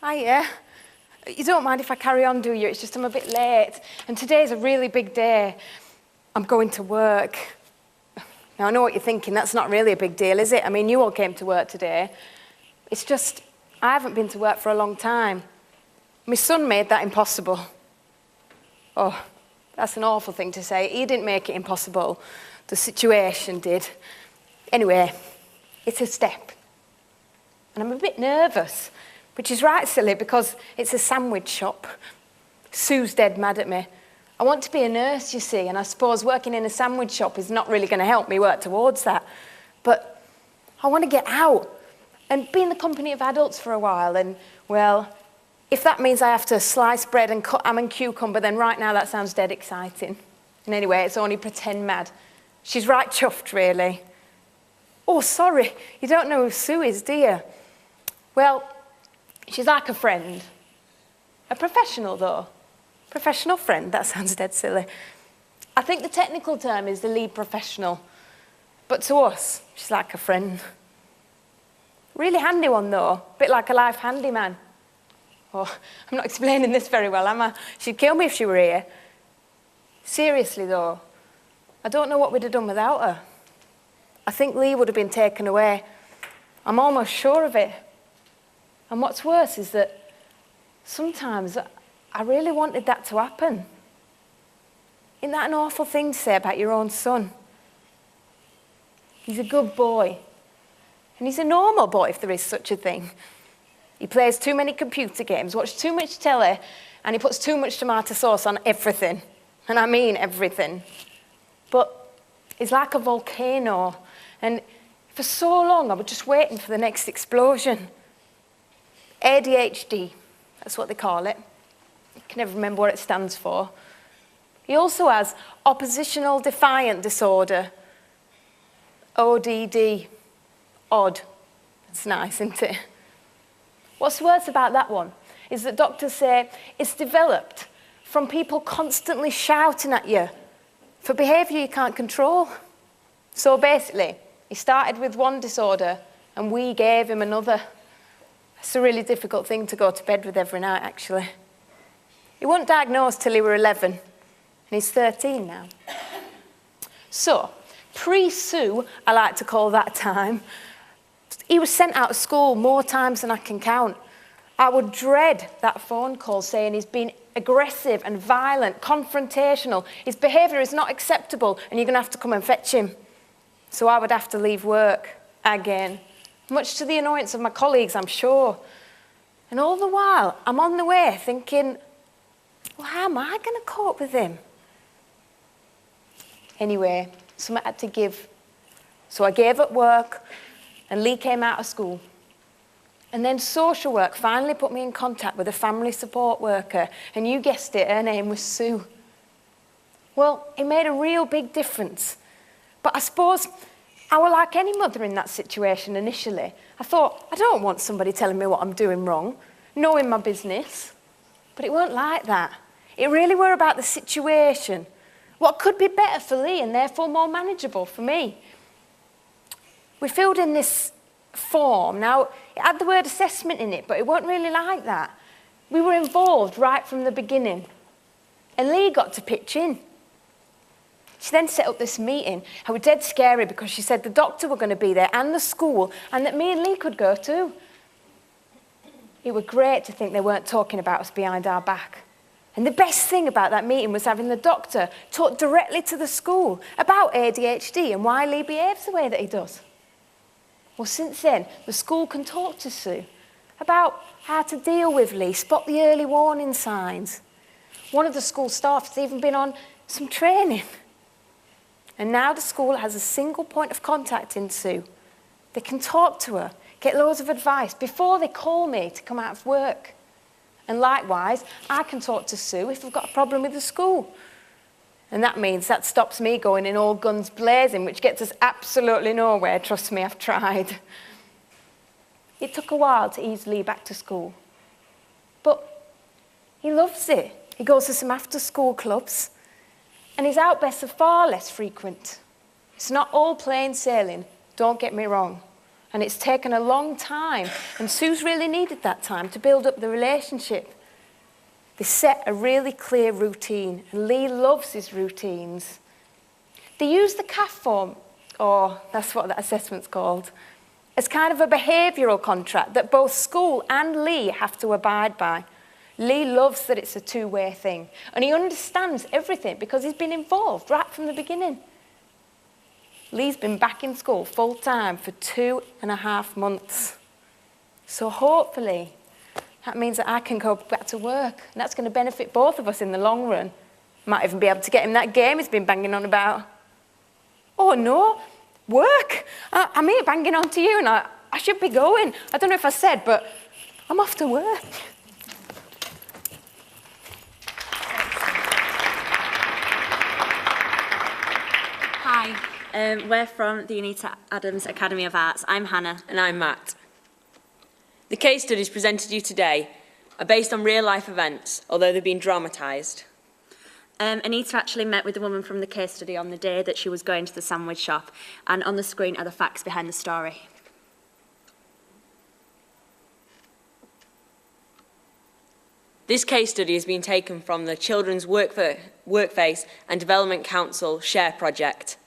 Hiya. You don't mind if I carry on, do you? It's just I'm a bit late. And today's a really big day. I'm going to work. Now, I know what you're thinking. That's not really a big deal, is it? I mean, you all came to work today. It's just, I haven't been to work for a long time. My son made that impossible. Oh, that's an awful thing to say. He didn't make it impossible. The situation did. Anyway, it's a step. And I'm a bit nervous, which is right silly because it's a sandwich shop. Sue's dead mad at me. I want to be a nurse, you see, and I suppose working in a sandwich shop is not really going to help me work towards that. But I want to get out and be in the company of adults for a while. And, well, if that means I have to slice bread and cut ham and cucumber, then right now that sounds dead exciting. And anyway, it's only pretend mad. She's right chuffed, really. Oh, sorry, you don't know who Sue is, do you? Well, she's like a friend. A professional, though. Professional friend, that sounds dead silly. I think the technical term is the lead professional. But to us, she's like a friend. Really handy one, though. A bit like a life handyman. Oh, I'm not explaining this very well, am I? She'd kill me if she were here. Seriously, though, I don't know what we'd have done without her. I think Lee would have been taken away. I'm almost sure of it. And what's worse is that sometimes I really wanted that to happen. Isn't that an awful thing to say about your own son? He's a good boy. And he's a normal boy, if there is such a thing. He plays too many computer games, watches too much telly, and he puts too much tomato sauce on everything. And I mean everything. But he's like a volcano. And for so long, I was just waiting for the next explosion. ADHD, that's what they call it. I can never remember what it stands for. He also has oppositional defiant disorder. ODD. Odd. That's nice, isn't it? What's worse about that one is that doctors say it's developed from people constantly shouting at you for behaviour you can't control. So basically, he started with one disorder and we gave him another. It's a really difficult thing to go to bed with every night, actually. He wasn't diagnosed till he was 11, and he's 13 now. So, pre-Sue, I like to call that time, he was sent out of school more times than I can count. I would dread that phone call saying he's been aggressive and violent, confrontational, his behaviour is not acceptable, and you're going to have to come and fetch him. So I would have to leave work again, much to the annoyance of my colleagues, I'm sure. And all the while, I'm on the way thinking, well, how am I going to cope with him? Anyway, something had to give. So I gave up work, and Lee came out of school. And then social work finally put me in contact with a family support worker, and you guessed it, her name was Sue. Well, it made a real big difference. But I suppose I was like any mother in that situation initially. I thought, I don't want somebody telling me what I'm doing wrong, knowing my business. But it weren't like that. It really were about the situation. What could be better for Lee and therefore more manageable for me? We filled in this form. Now, it had the word assessment in it, but it wasn't really like that. We were involved right from the beginning. And Lee got to pitch in. She then set up this meeting. It was dead scary because she said the doctor were going to be there and the school and that me and Lee could go too. It was great to think they weren't talking about us behind our back. And the best thing about that meeting was having the doctor talk directly to the school about ADHD and why Lee behaves the way that he does. Well, since then, the school can talk to Sue about how to deal with Lee, spot the early warning signs. One of the school staff has even been on some training. And now the school has a single point of contact in Sue. They can talk to her, get loads of advice before they call me to come out of work. And likewise, I can talk to Sue if I've got a problem with the school. And that means that stops me going in all guns blazing, which gets us absolutely nowhere. Trust me, I've tried. It took a while to ease Lee back to school. But he loves it. He goes to some after-school clubs. And his outbursts are far less frequent. It's not all plain sailing, don't get me wrong. And it's taken a long time, and Sue's really needed that time to build up the relationship. They set a really clear routine, and Lee loves his routines. They use the CAF form, or that's what that assessment's called, as kind of a behavioural contract that both school and Lee have to abide by. Lee loves that it's a two-way thing, and he understands everything because he's been involved right from the beginning. Lee's been back in school full-time for 2.5 months. So hopefully, that means that I can go back to work, and that's going to benefit both of us in the long run. Might even be able to get him that game he's been banging on about. Oh no, work! I'm here banging on to you, and I should be going. I don't know if I said, but I'm off to work. Hi, we're from the Anita Adams Academy of Arts. I'm Hannah. And I'm Matt. The case studies presented you today are based on real-life events, although they've been dramatised. Anita actually met with the woman from the case study on the day that she was going to the sandwich shop, and on the screen are the facts behind the story. This case study has been taken from the Children's Workforce and Development Council SHARE project.